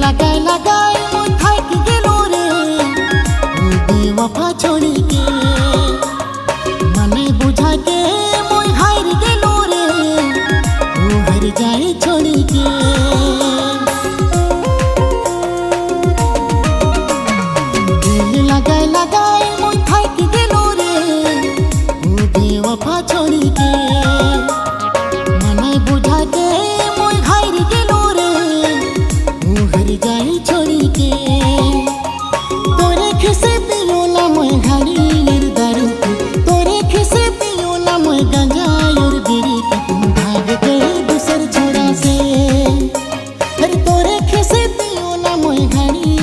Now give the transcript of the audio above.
लगाए लगाए मोय थाक गेलो रे ओ बेवफा छोड़ी के मने बुझा के मोय हार गेलो रे ओ हर जाए छोड़ी के दिल लगाए लगाए मोय थाक गेलो रे ओ बेवफा छोड़ी के मने बुझा के मोय हार गेलो रे ओ हर जाए छोड़ी के तोरे खिसे पियो ना मोय घड़ीर दारू तोरे खिसे पियो ना मोय गांजा और बीड़ी के तुम भाग गए दूसर छोड़ा से अरे तोरे खिसे पियो ना मोय घड़ी